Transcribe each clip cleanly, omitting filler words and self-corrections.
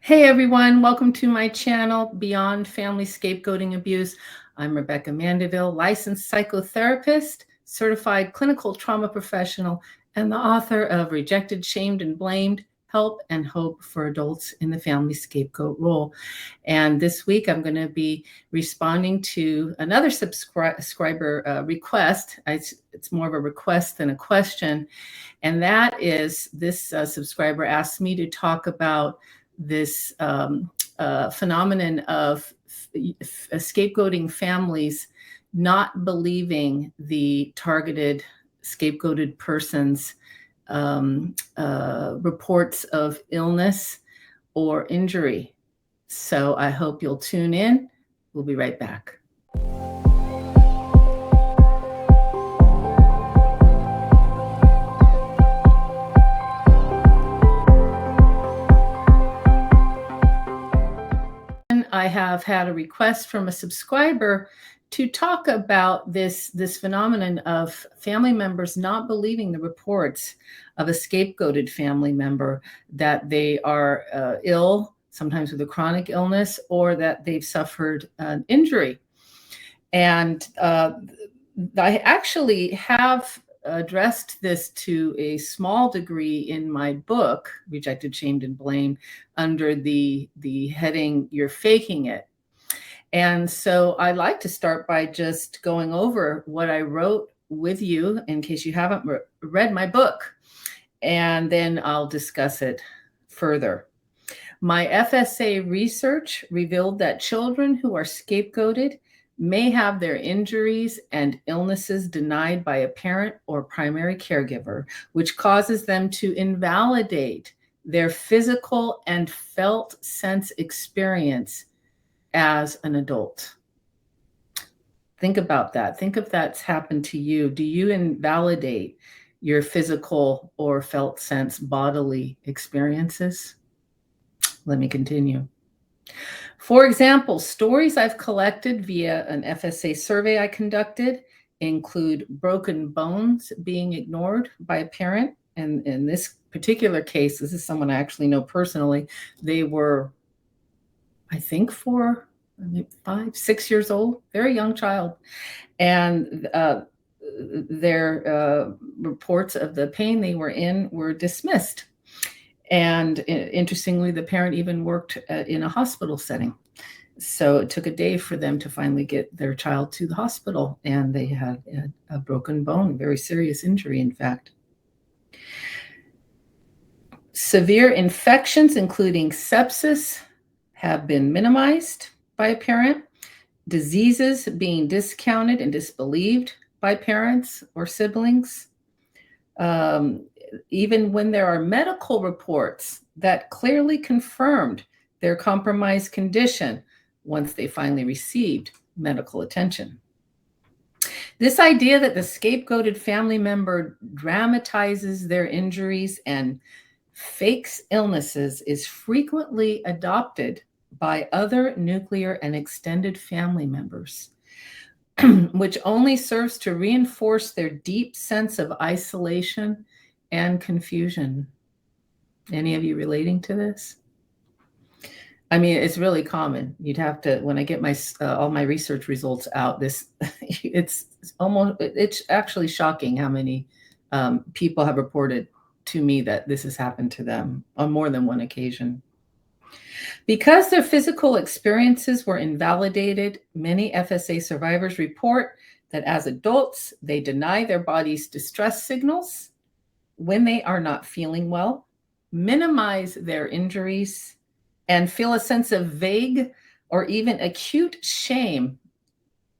Hey everyone, welcome to my channel, Beyond Family Scapegoating Abuse. I'm Rebecca Mandeville, licensed psychotherapist, certified clinical trauma professional, and the author of Rejected, Shamed, and Blamed, Help and Hope for Adults in the Family Scapegoat Role. And this week I'm going to be responding to another subscriber request. It's more of a request than a question. And that is this subscriber asked me to talk about this phenomenon of scapegoating families not believing the targeted scapegoated person's reports of illness or injury. So I hope you'll tune in. We'll be right back. I have had a request from a subscriber to talk about this phenomenon of family members not believing the reports of a scapegoated family member that they are ill, sometimes with a chronic illness, or that they've suffered an injury. And I actually have addressed this to a small degree in my book, Rejected, Shamed, and Blamed, under the heading, You're Faking It. And so I'd like to start by just going over what I wrote with you in case you haven't read my book, and then I'll discuss it further. My FSA research revealed that children who are scapegoated may have their injuries and illnesses denied by a parent or primary caregiver, which causes them to invalidate their physical and felt sense experience as an adult. Think about that. Think if that's happened to you. Do you invalidate your physical or felt sense bodily experiences? Let me continue. For example, stories I've collected via an FSA survey I conducted include broken bones being ignored by a parent. And in this particular case, this is someone I actually know personally. They were, I think, 5, 6 years old, very young child. And their reports of the pain they were in were dismissed. And interestingly, the parent even worked in a hospital setting. So it took a day for them to finally get their child to the hospital, and they had a broken bone, very serious injury, in fact. Severe infections, including sepsis, have been minimized by a parent. Diseases being discounted and disbelieved by parents or siblings. Even when there are medical reports that clearly confirmed their compromised condition once they finally received medical attention. This idea that the scapegoated family member dramatizes their injuries and fakes illnesses is frequently adopted by other nuclear and extended family members, which only serves to reinforce their deep sense of isolation and confusion. Any of you relating to this? I mean, it's really common. You'd have to, when I get my all my research results out, it's actually shocking how many people have reported to me that this has happened to them on more than one occasion. Because their physical experiences were invalidated, many FSA survivors report that as adults, they deny their body's distress signals when they are not feeling well, minimize their injuries, and feel a sense of vague or even acute shame.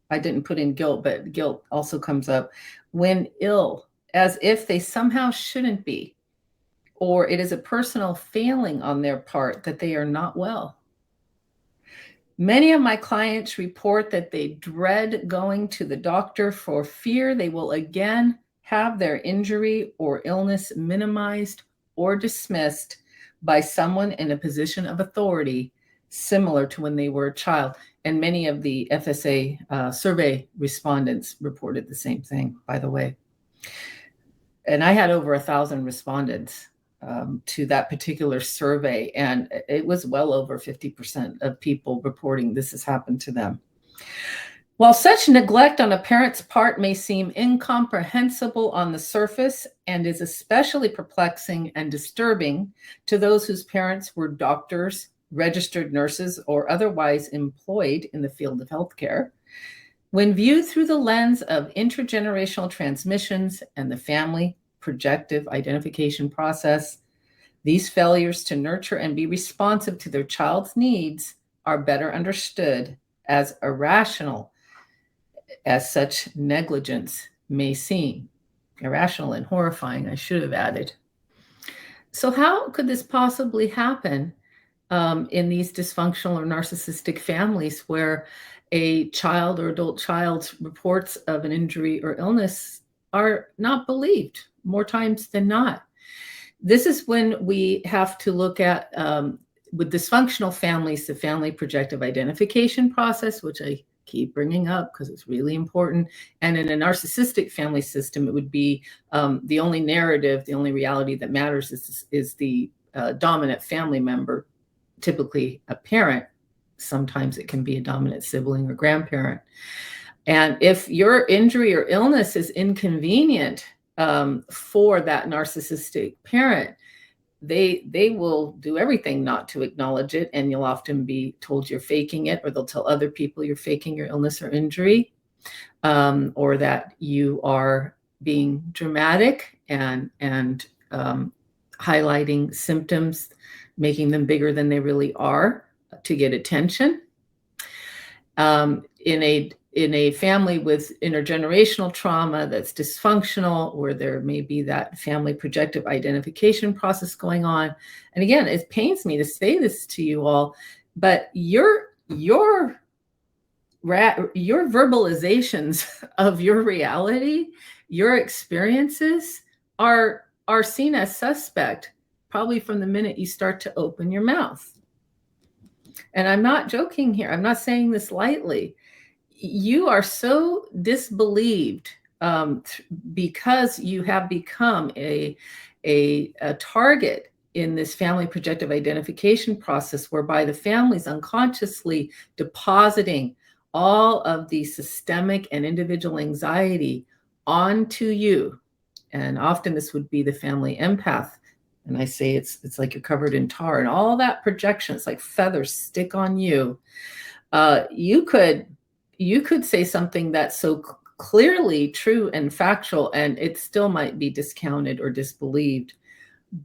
I didn't put in guilt, but guilt also comes up when ill, as if they somehow shouldn't be, or it is a personal failing on their part that they are not well. Many of my clients report that they dread going to the doctor for fear they will again have their injury or illness minimized or dismissed by someone in a position of authority, similar to when they were a child. And many of the FSA survey respondents reported the same thing, by the way. And I had over 1,000 respondents. to that particular survey, and it was well over 50% of people reporting this has happened to them. While such neglect on a parent's part may seem incomprehensible on the surface and is especially perplexing and disturbing to those whose parents were doctors, registered nurses, or otherwise employed in the field of healthcare, when viewed through the lens of intergenerational transmissions and the family projective identification process, these failures to nurture and be responsive to their child's needs are better understood as irrational as such negligence may seem. Irrational and horrifying, I should have added. So how could this possibly happen in these dysfunctional or narcissistic families where a child or adult child's reports of an injury or illness are not believed more times than not? This is when we have to look at, with dysfunctional families, the family projective identification process, which I keep bringing up because it's really important. And in a narcissistic family system, it would be the only narrative, the only reality that matters is the dominant family member, typically a parent. Sometimes it can be a dominant sibling or grandparent. And if your injury or illness is inconvenient for that narcissistic parent, they will do everything not to acknowledge it, and you'll often be told you're faking it, or they'll tell other people you're faking your illness or injury, or that you are being dramatic and highlighting symptoms, making them bigger than they really are to get attention. In a family with intergenerational trauma that's dysfunctional, where there may be that family projective identification process going on. And again, it pains me to say this to you all, but your verbalizations of your reality, your experiences are seen as suspect, probably from the minute you start to open your mouth. And I'm not joking here. I'm not saying this lightly. You are so disbelieved because you have become a target in this family projective identification process, whereby the family's unconsciously depositing all of the systemic and individual anxiety onto you. And often this would be the family empath. And I say it's like you're covered in tar, and all that projection, it's like feathers stick on you. You could say something that's so clearly true and factual, and it still might be discounted or disbelieved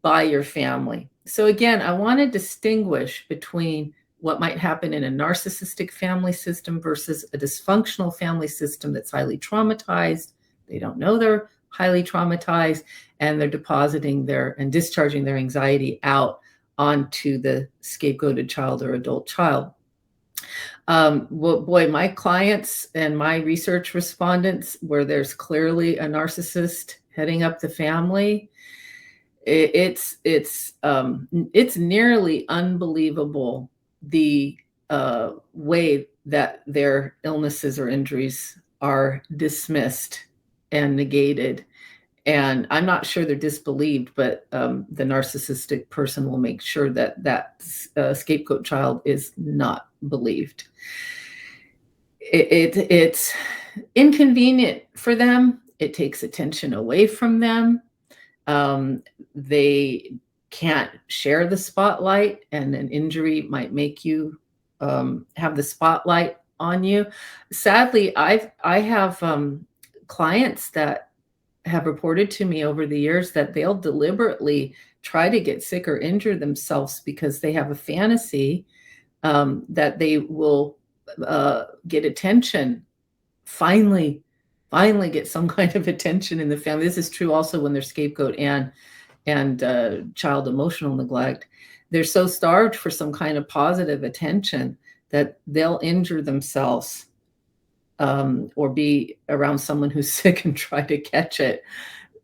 by your family. So again, I want to distinguish between what might happen in a narcissistic family system versus a dysfunctional family system that's highly traumatized. They don't know they're highly traumatized, and they're depositing and discharging their anxiety out onto the scapegoated child or adult child. Well, boy, my clients and my research respondents, where there's clearly a narcissist heading up the family, it's nearly unbelievable the way that their illnesses or injuries are dismissed and negated. And I'm not sure they're disbelieved, but the narcissistic person will make sure that scapegoat child is not believed. It's inconvenient for them. It takes attention away from them. They can't share the spotlight, and an injury might make you have the spotlight on you. Sadly, I have clients that have reported to me over the years that they'll deliberately try to get sick or injure themselves because they have a fantasy that they will get attention, finally get some kind of attention in the family. This is true also when they're scapegoat and child emotional neglect. They're so starved for some kind of positive attention that they'll injure themselves or be around someone who's sick and try to catch it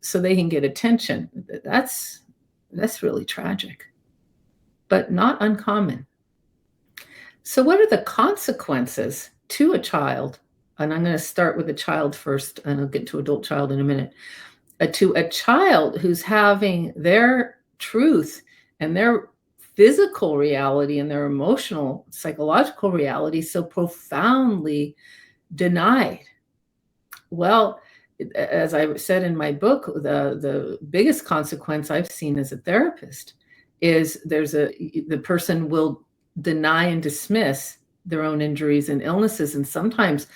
so they can get attention. That's really tragic, but not uncommon. So what are the consequences to a child? And I'm going to start with a child first, and I'll get to adult child in a minute. To a child who's having their truth and their physical reality and their emotional, psychological reality so profoundly denied? Well, as I said in my book, the biggest consequence I've seen as a therapist is the person will deny and dismiss their own injuries and illnesses, and sometimes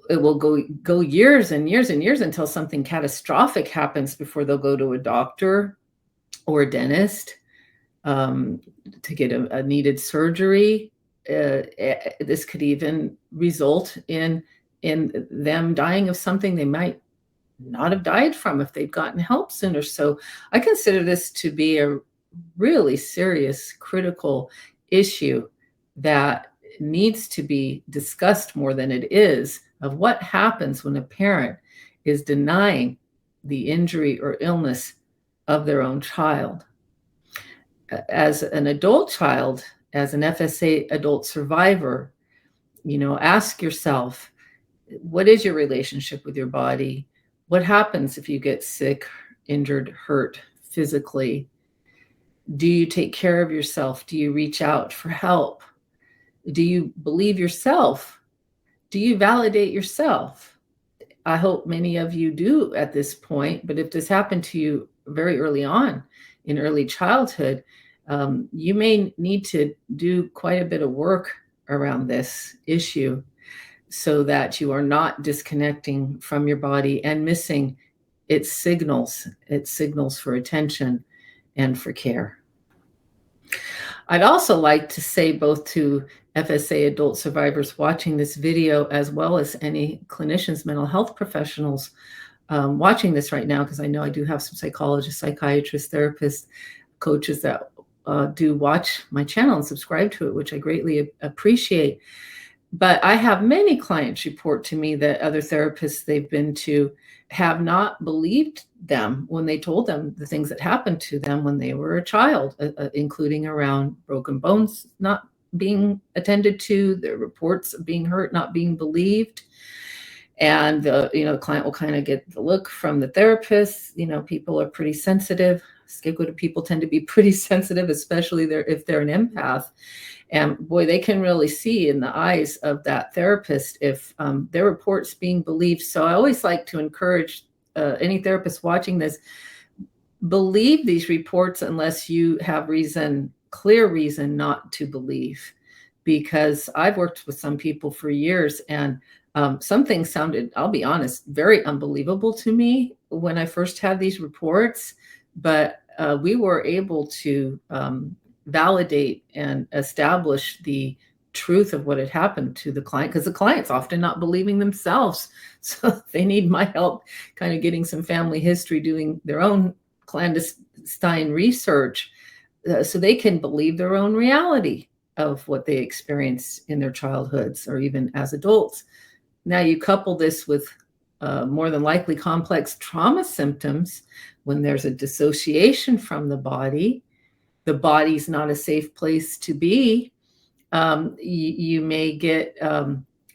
it will go years and years and years until something catastrophic happens before they'll go to a doctor or a dentist to get a needed surgery. This could even result in them dying of something they might not have died from if they'd gotten help sooner. So I consider this to be a really serious, critical issue that needs to be discussed more than it is, of what happens when a parent is denying the injury or illness of their own child. As an adult child, as an FSA adult survivor, ask yourself, what is your relationship with your body? What happens if you get sick, injured, hurt physically? Do you take care of yourself? Do you reach out for help? Do you believe yourself? Do you validate yourself? I hope many of you do at this point, but if this happened to you very early on in early childhood, you may need to do quite a bit of work around this issue so that you are not disconnecting from your body and missing its signals for attention and for care. I'd also like to say, both to FSA adult survivors watching this video, as well as any clinicians, mental health professionals watching this right now, because I know I do have some psychologists, psychiatrists, therapists, coaches that do watch my channel and subscribe to it, which I greatly appreciate. But I have many clients report to me that other therapists they've been to have not believed them when they told them the things that happened to them when they were a child, including around broken bones not being attended to, their reports of being hurt not being believed. And the client will kind of get the look from the therapist. People are pretty sensitive. Scapegoated people tend to be pretty sensitive, especially if they're an empath. And boy, they can really see in the eyes of that therapist if their report's being believed. So I always like to encourage any therapist watching this, believe these reports unless you have clear reason not to believe. Because I've worked with some people for years, and some things sounded, I'll be honest, very unbelievable to me when I first had these reports. But we were able to validate and establish the truth of what had happened to the client, because the client's often not believing themselves. So they need my help kind of getting some family history, doing their own clandestine research so they can believe their own reality of what they experienced in their childhoods or even as adults. Now you couple this with more than likely complex trauma symptoms when there's a dissociation from the body's not a safe place to be. You may get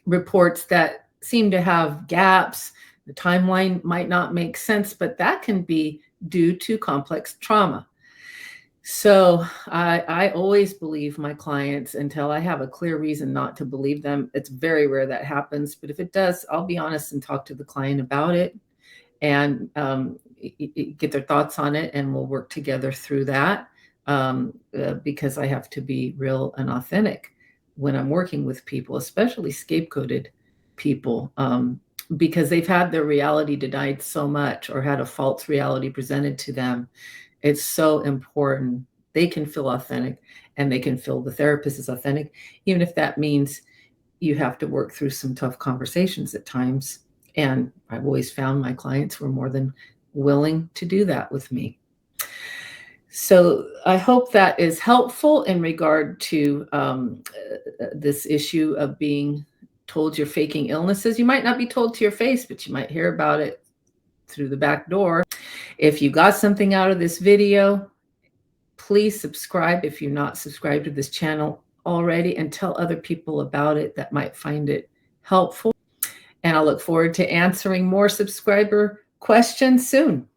reports that seem to have gaps. The timeline might not make sense, but that can be due to complex trauma. So I always believe my clients until I have a clear reason not to believe them. It's very rare that happens, but if it does, I'll be honest and talk to the client about it and get their thoughts on it, and we'll work together through that. Because I have to be real and authentic when I'm working with people, especially scapegoated people, because they've had their reality denied so much or had a false reality presented to them. It's so important they can feel authentic and they can feel the therapist is authentic, even if that means you have to work through some tough conversations at times. And I've always found my clients were more than willing to do that with me. So I hope that is helpful in regard to this issue of being told you're faking illnesses. You might not be told to your face, but you might hear about it through the back door. If you got something out of this video, please subscribe if you're not subscribed to this channel already, and tell other people about it that might find it helpful. And I look forward to answering more subscriber questions soon.